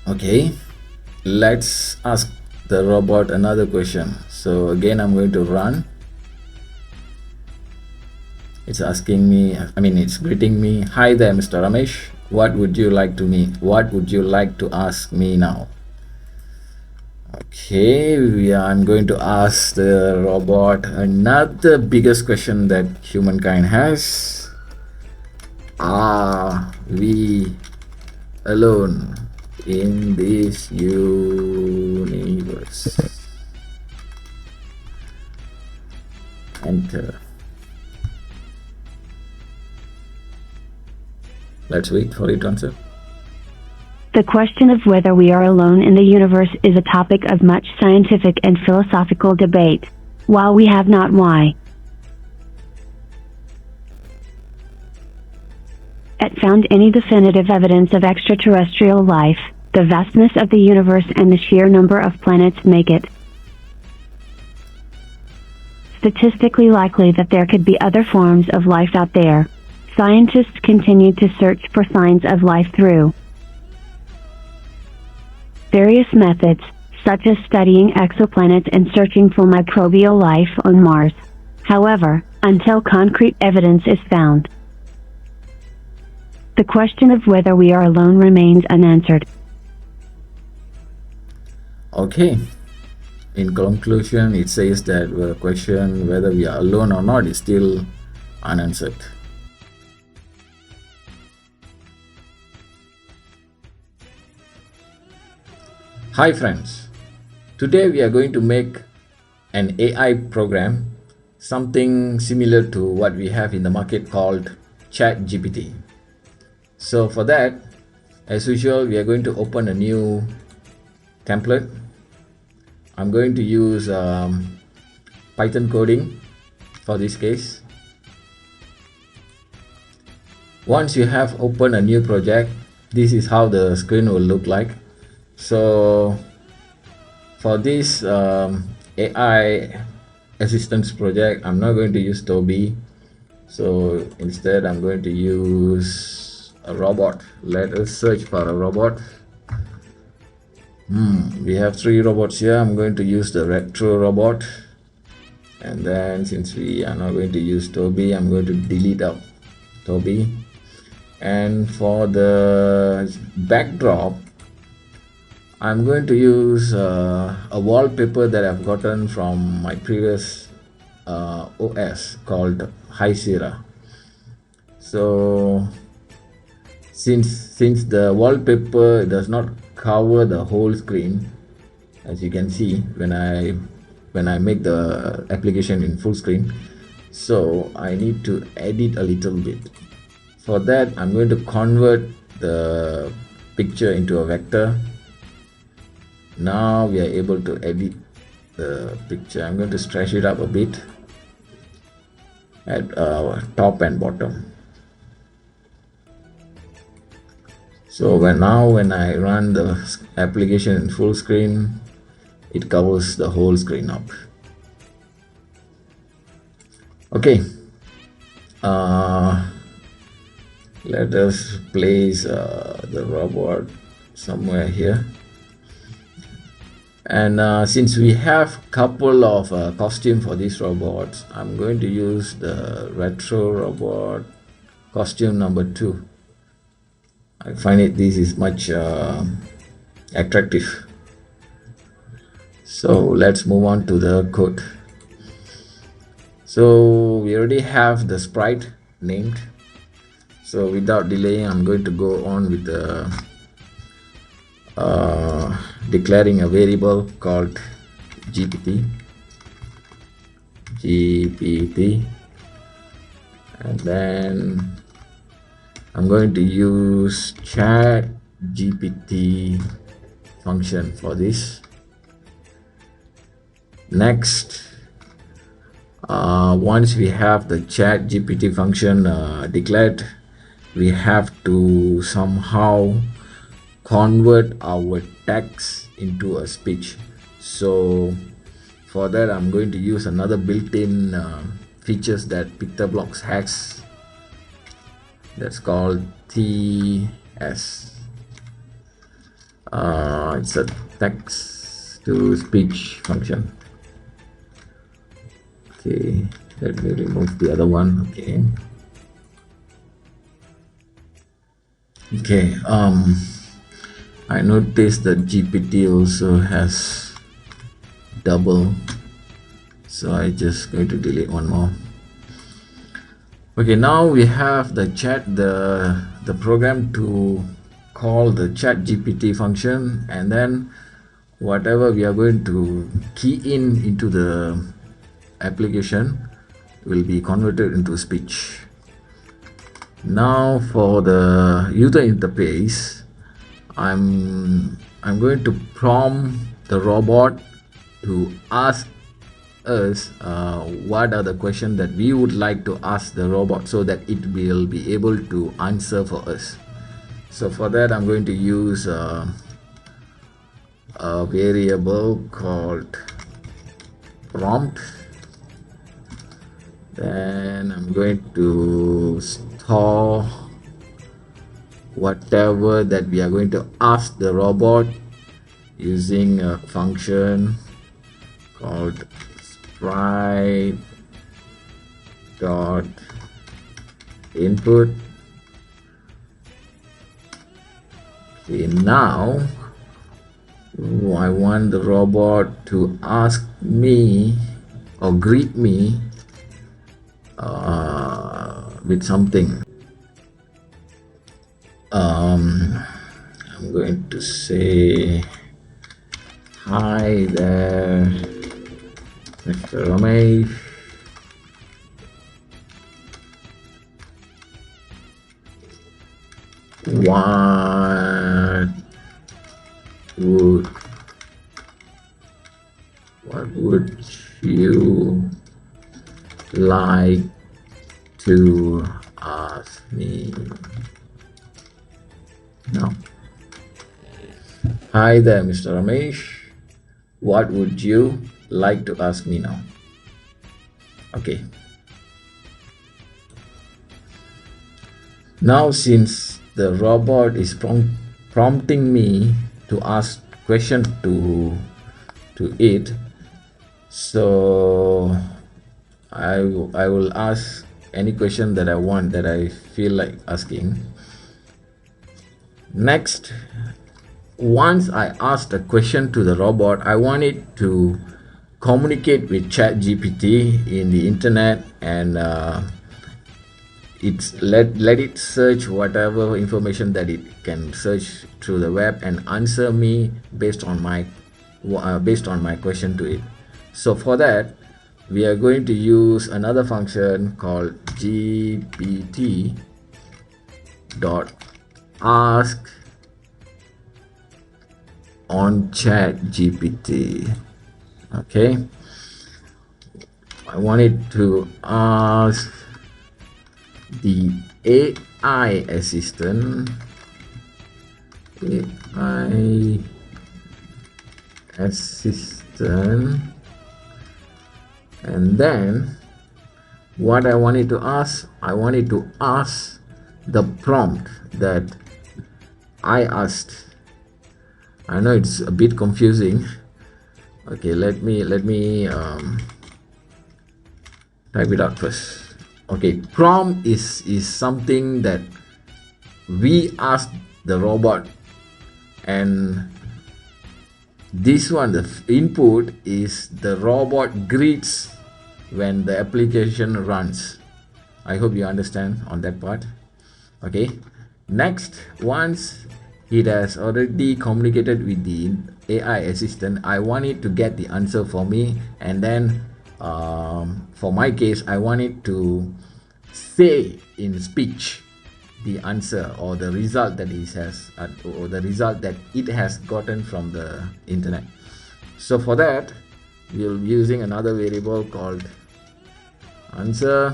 Okay, let's ask the robot another question. So again, I'm going to run. It's asking me, it's greeting me. Hi there, Mr. Ramesh. What would you like to ask me now? Okay, I'm going to ask the robot another biggest question that humankind has. Are we alone in this universe? Enter. Let's wait for it to answer. The question of whether we are alone in the universe is a topic of much scientific and philosophical debate. While we have not found any definitive evidence of extraterrestrial life, the vastness of the universe and the sheer number of planets make it statistically likely that there could be other forms of life out there. Scientists continue to search for signs of life through various methods, such as studying exoplanets and searching for microbial life on Mars. However, until concrete evidence is found, the question of whether we are alone remains unanswered. Okay. In conclusion, it says that the question whether we are alone or not is still unanswered. Hi friends, today we are going to make an AI program, something similar to what we have in the market called GPT. So for that, as usual, we are going to open a new template. I'm going to use Python coding for this case. Once you have opened a new project, this is how the screen will look like. So for this AI assistance project, I'm not going to use Toby. So instead, I'm going to use a robot. Let us search for a robot. We have 3 robots here. I'm going to use the retro robot. And then since we are not going to use Toby, I'm going to delete out Toby. And for the backdrop, I'm going to use a wallpaper that I've gotten from my previous OS called High Sierra. So since the wallpaper does not cover the whole screen, as you can see when I make the application in full screen, so I need to edit a little bit. For that, I'm going to convert the picture into a vector. Now we are able to edit the picture. I'm going to stretch it up a bit at top and bottom. So when I run the application in full screen, it covers the whole screen up. Okay, let us place the robot somewhere here. And since we have couple of costume for these robots, I'm going to use the retro robot costume number 2. I find this is much attractive. So let's move on to the code. So we already have the sprite named. So without delay, I'm going to go on with the declaring a variable called GPT, and then I'm going to use chat GPT function for this. Next, once we have the chat GPT function declared, we have to somehow convert our text into a speech. So for that, I'm going to use another built-in features that Pictoblox has, that's called TS. It's a text to speech function. Okay, let me remove the other one. Okay. I noticed that GPT also has double, so I just going to delete one more. Okay, now we have the program to call the chat GPT function, and then whatever we are going to key in into the application will be converted into speech. Now for the user interface, I'm going to prompt the robot to ask us what are the questions that we would like to ask the robot, so that it will be able to answer for us. So for that, I'm going to use a variable called prompt. Then I'm going to store whatever that we are going to ask the robot using a function called sprite dot input. Okay, now I want the robot to ask me or greet me with something. I'm going to say, hi there, Mr. Ramesh. What would you like to ask me now? Hi there, Mr. Ramesh. What would you like to ask me now? Okay. Now, since the robot is prompting me to ask question to it, so I will ask any question that I want, that I feel like asking. Next, once I asked a question to the robot, I want it to communicate with ChatGPT in the internet, and let it search whatever information that it can search through the web and answer me based on my question to it. So for that, we are going to use another function called GPT dot ask on chat GPT. Okay, I want it to ask the AI assistant, and then what I want it to ask, the prompt that I asked. I know it's a bit confusing. Okay, let me type it out first. Okay, prompt is something that we ask the robot, and this one, the input, is the robot greets when the application runs. I hope you understand on that part. Okay, next, once it has already communicated with the AI assistant, I want it to get the answer for me, and then for my case, I want it to say in speech the answer or the result that it has gotten from the internet. So for that, we'll be using another variable called answer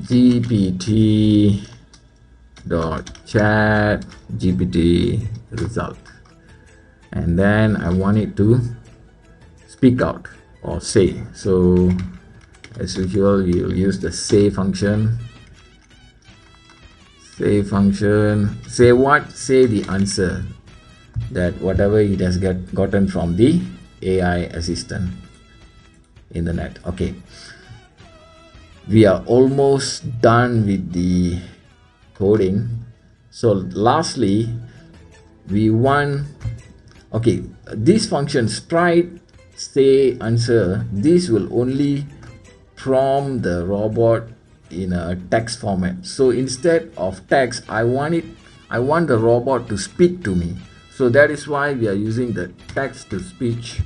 GPT dot chat GPT result, and then I want it to speak out or say. So as usual, you'll use the say function. Say function, say what? Say the answer that whatever it has gotten from the AI assistant in the net. Okay, we are almost done with the coding. So lastly, we want, okay, this function sprite say answer, this will only prompt the robot in a text format. So instead of text, I want the robot to speak to me. So that is why we are using the text to speech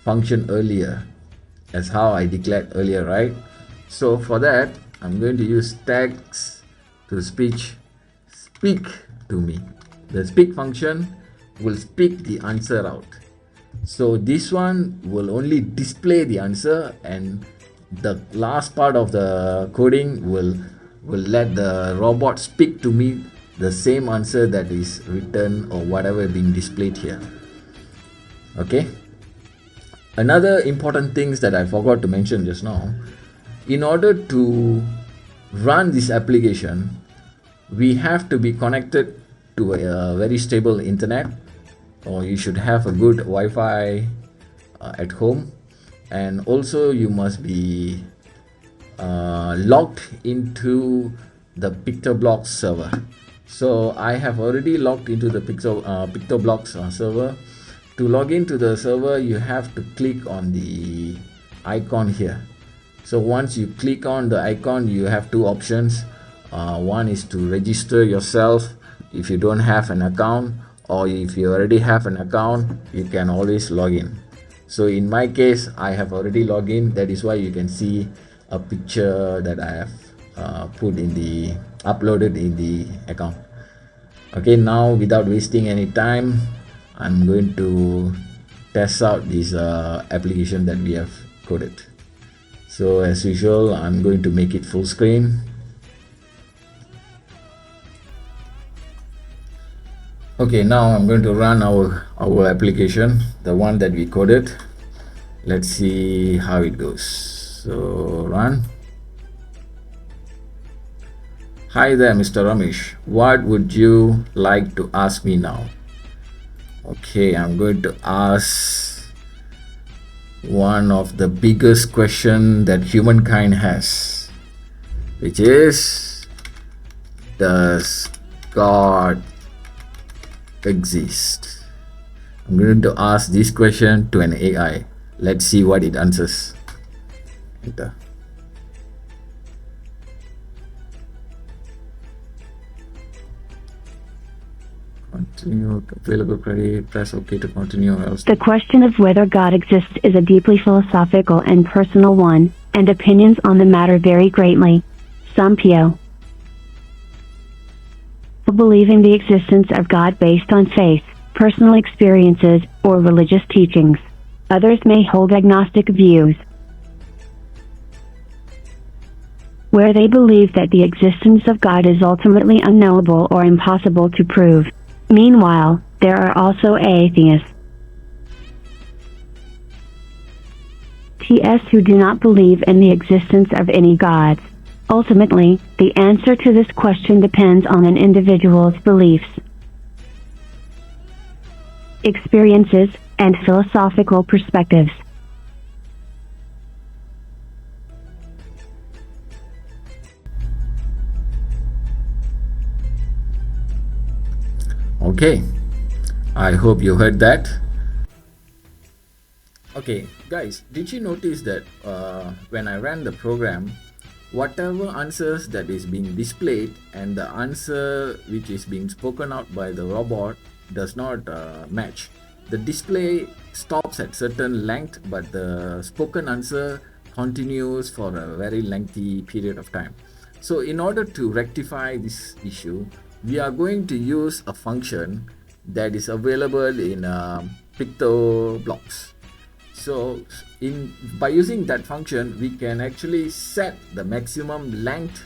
function earlier, as how I declared earlier, right? So for that, I'm going to use text to speech, speak to me. The speak function will speak the answer out. So this one will only display the answer, and the last part of the coding will let the robot speak to me the same answer that is written or whatever being displayed here. Okay, another important things that I forgot to mention just now, in order to run this application, we have to be connected to a very stable internet, or you should have a good Wi-Fi at home, and also you must be logged into the Pictoblox server. So I have already logged into the Pictoblox server. To log into the server, you have to click on the icon here. So once you click on the icon, you have two options. One is to register yourself if you don't have an account, or if you already have an account, you can always log in. So in my case, I have already logged in. That is why you can see a picture that I have uploaded in the account. Okay, now without wasting any time, I'm going to test out this application that we have coded. So as usual, I'm going to make it full screen. Okay, now I'm going to run our application, the one that we coded. Let's see how it goes. So run. Hi there, Mr. Ramesh. What would you like to ask me now? Okay, I'm going to ask one of the biggest question that humankind has, which is, does God exist? I'm going to ask this question to an AI. Let's see what it answers. Enter. Continue, available credit, press OK to continue. Else. The question of whether God exists is a deeply philosophical and personal one, and opinions on the matter vary greatly. Some people believe in the existence of God based on faith, personal experiences, or religious teachings. Others may hold agnostic views, where they believe that the existence of God is ultimately unknowable or impossible to prove. Meanwhile, there are also atheists who do not believe in the existence of any gods. Ultimately, the answer to this question depends on an individual's beliefs, experiences, and philosophical perspectives. Okay, I hope you heard that. Okay, guys, did you notice that when I ran the program, whatever answers that is being displayed and the answer which is being spoken out by the robot does not match? The display stops at certain length, but the spoken answer continues for a very lengthy period of time. So in order to rectify this issue, we are going to use a function that is available in Pictoblox. So by using that function, we can actually set the maximum length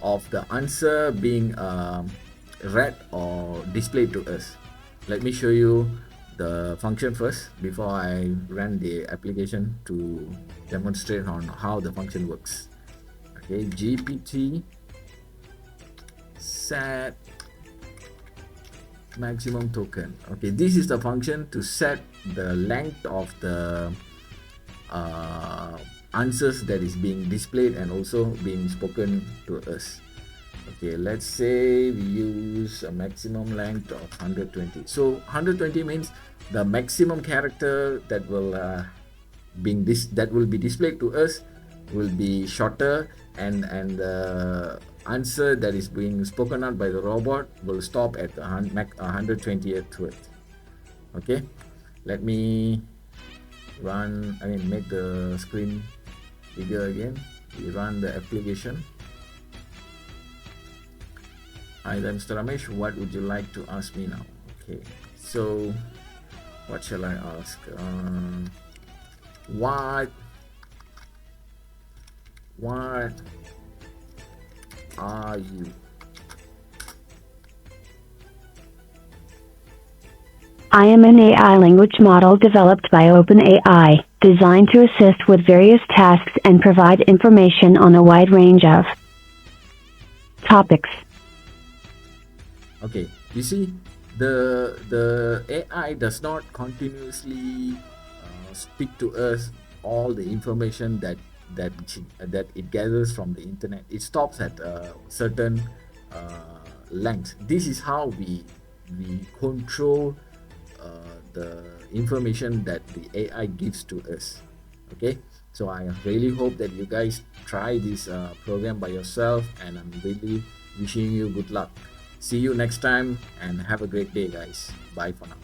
of the answer being read or displayed to us. Let me show you the function first before I run the application to demonstrate on how the function works. Okay, GPT set maximum token. Okay, this is the function to set the length of the answers that is being displayed and also being spoken to us. Okay, let's say we use a maximum length of 120. So 120 means the maximum character that will be displayed to us will be shorter, and the answer that is being spoken out by the robot will stop at 120th word. Okay, let me make the screen bigger again. We run the application. Hi there, Mr. Ramesh, what would you like to ask me now? Okay, so what shall I ask? What are you? I am an AI language model developed by OpenAI, designed to assist with various tasks and provide information on a wide range of topics. Okay, you see, the AI does not continuously speak to us all the information that it gathers from the internet. It stops at a certain length. This is how we control the information that the AI gives to us. Okay, so I really hope that you guys try this program by yourself, and I'm really wishing you good luck. See you next time and have a great day, guys. Bye for now.